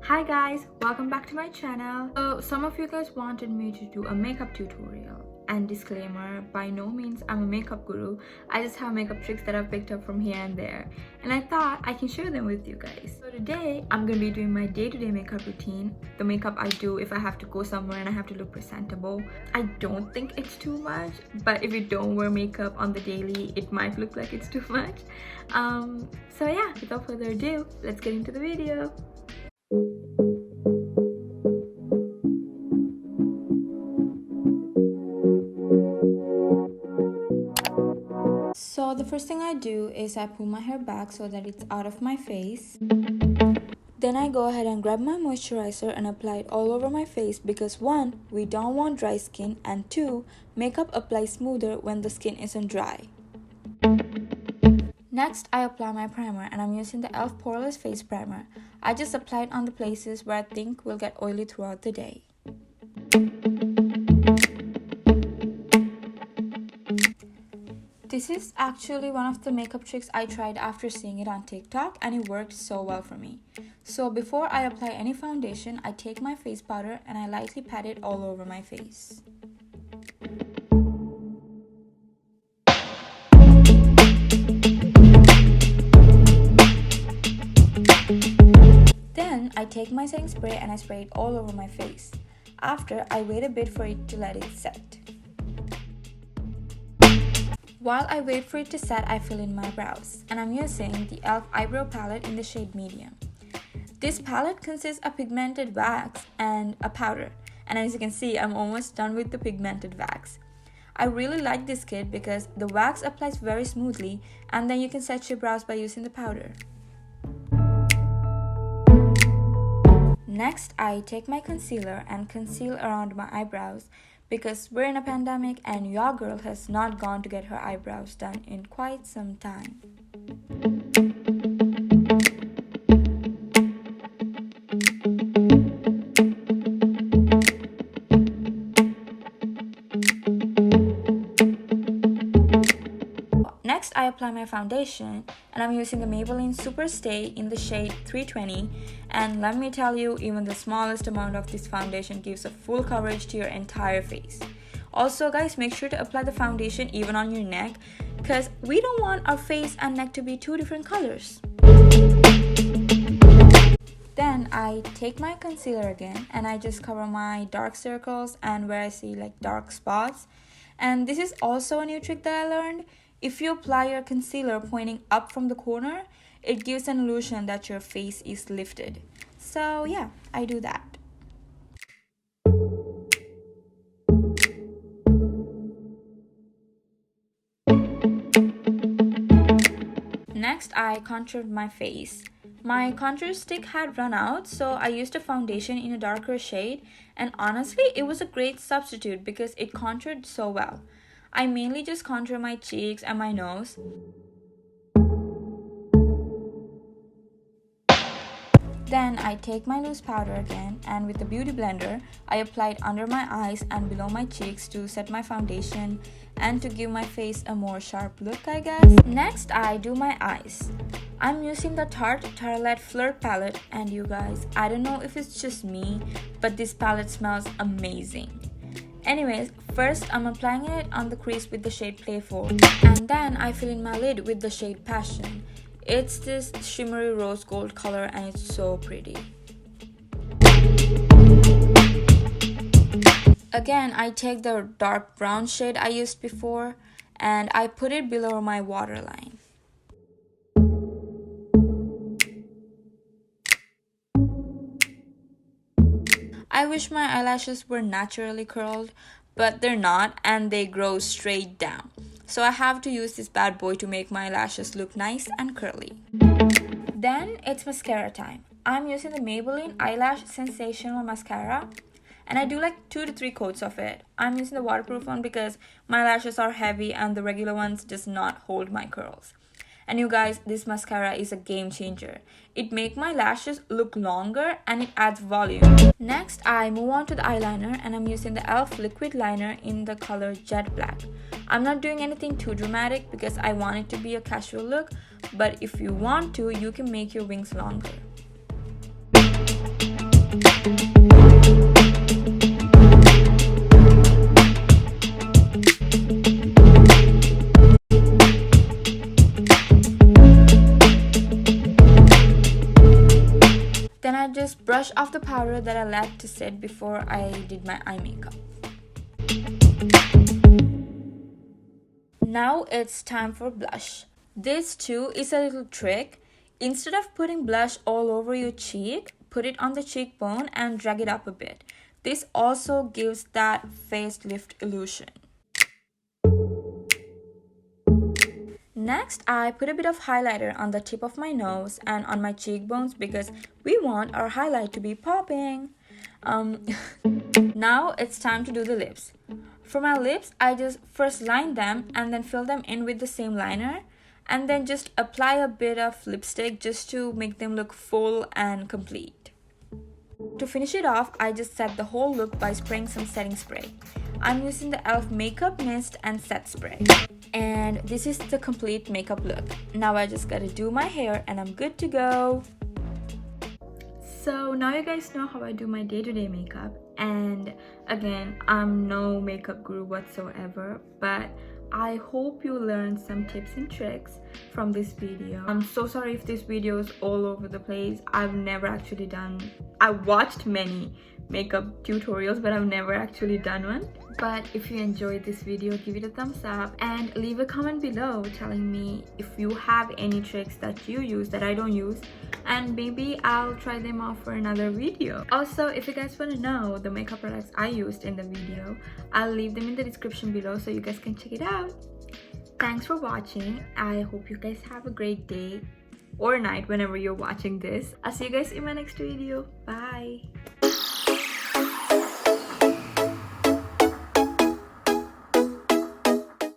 Hi guys, welcome back to my channel. So some of you guys wanted me to do a makeup tutorial, and disclaimer, by no means I'm a makeup guru. I just have makeup tricks that I've picked up from here and there, and I thought I can share them with you guys. So today I'm gonna be doing my day-to-day makeup routine, the makeup I do if I have to go somewhere and I have to look presentable. I don't think it's too much, but if you don't wear makeup on the daily, it might look like it's too much. So yeah, without further ado, let's get into the video. So the first thing I do is I pull my hair back so that it's out of my face. Then I go ahead and grab my moisturizer and apply it all over my face because 1, we don't want dry skin, and 2, makeup applies smoother when the skin isn't dry. Next, I apply my primer, and I'm using the e.l.f. Poreless face primer. I just apply it on the places where I think will get oily throughout the day. This is actually one of the makeup tricks I tried after seeing it on TikTok, and it worked so well for me. So before I apply any foundation, I take my face powder and I lightly pat it all over my face. Then I take my setting spray and I spray it all over my face. After, I wait a bit for it to let it set. While I wait for it to set, I fill in my brows, and I'm using the e.l.f. eyebrow palette in the shade medium. This palette consists of pigmented wax and a powder, and as you can see, I'm almost done with the pigmented wax. I really like this kit because the wax applies very smoothly, and then you can set your brows by using the powder. Next, I take my concealer and conceal around my eyebrows because we're in a pandemic and your girl has not gone to get her eyebrows done in quite some time. Next, I apply my foundation, and I'm using the Maybelline Super Stay in the shade 320, and let me tell you, even the smallest amount of this foundation gives a full coverage to your entire face. Also guys, make sure to apply the foundation even on your neck because we don't want our face and neck to be two different colors. Then I take my concealer again and I just cover my dark circles and where I see like dark spots. And this is also a new trick that I learned. If you apply your concealer pointing up from the corner, it gives an illusion that your face is lifted. So yeah, I do that. Next, I contoured my face. My contour stick had run out, so I used a foundation in a darker shade, and honestly, it was a great substitute because it contoured so well. I mainly just contour my cheeks and my nose. Then I take my loose powder again, and with the beauty blender, I apply it under my eyes and below my cheeks to set my foundation and to give my face a more sharp look, I guess. Next, I do my eyes. I'm using the Tarte Tarlette Flirt Palette, and you guys, I don't know if it's just me, but this palette smells amazing. Anyways, first I'm applying it on the crease with the shade Playful, and then I fill in my lid with the shade Passion. It's this shimmery rose gold color and it's so pretty. Again, I take the dark brown shade I used before and I put it below my waterline. I wish my eyelashes were naturally curled, but they're not and they grow straight down. So I have to use this bad boy to make my lashes look nice and curly. Then it's mascara time. I'm using the Maybelline Eyelash Sensational Mascara, and I do like 2 to 3 coats of it. I'm using the waterproof one because my lashes are heavy and the regular ones does not hold my curls. And you guys, this mascara is a game changer. It makes my lashes look longer and it adds volume. Next, I move on to the eyeliner, and I'm using the e.l.f. liquid liner in the color Jet Black. I'm not doing anything too dramatic because I want it to be a casual look, but if you want to, you can make your wings longer. I just brush off the powder that I left to set before I did my eye makeup. Now it's time for blush. This too is a little trick. Instead of putting blush all over your cheek, put it on the cheekbone and drag it up a bit. This also gives that facelift illusion. Next, I put a bit of highlighter on the tip of my nose and on my cheekbones because we want our highlight to be popping. Now it's time to do the lips. For my lips, I just first line them and then fill them in with the same liner. And then just apply a bit of lipstick just to make them look full and complete. To finish it off, I just set the whole look by spraying some setting spray. I'm using the e.l.f. Makeup Mist and Set Spray. And this is the complete makeup look. Now I just gotta do my hair and I'm good to go. So now you guys know how I do my day-to-day makeup. And again, I'm no makeup guru whatsoever, but I hope you learned some tips and tricks from this video. I'm so sorry if this video is all over the place. I've watched many makeup tutorials, but I've never actually done one. But if you enjoyed this video, give it a thumbs up and leave a comment below telling me if you have any tricks that you use that I don't use, and maybe I'll try them out for another video. Also, if you guys want to know the makeup products I used in the video, I'll leave them in the description below so you guys can check it out. Thanks for watching. I hope you guys have a great day or night whenever you're watching this. I'll see you guys in my next video. Bye.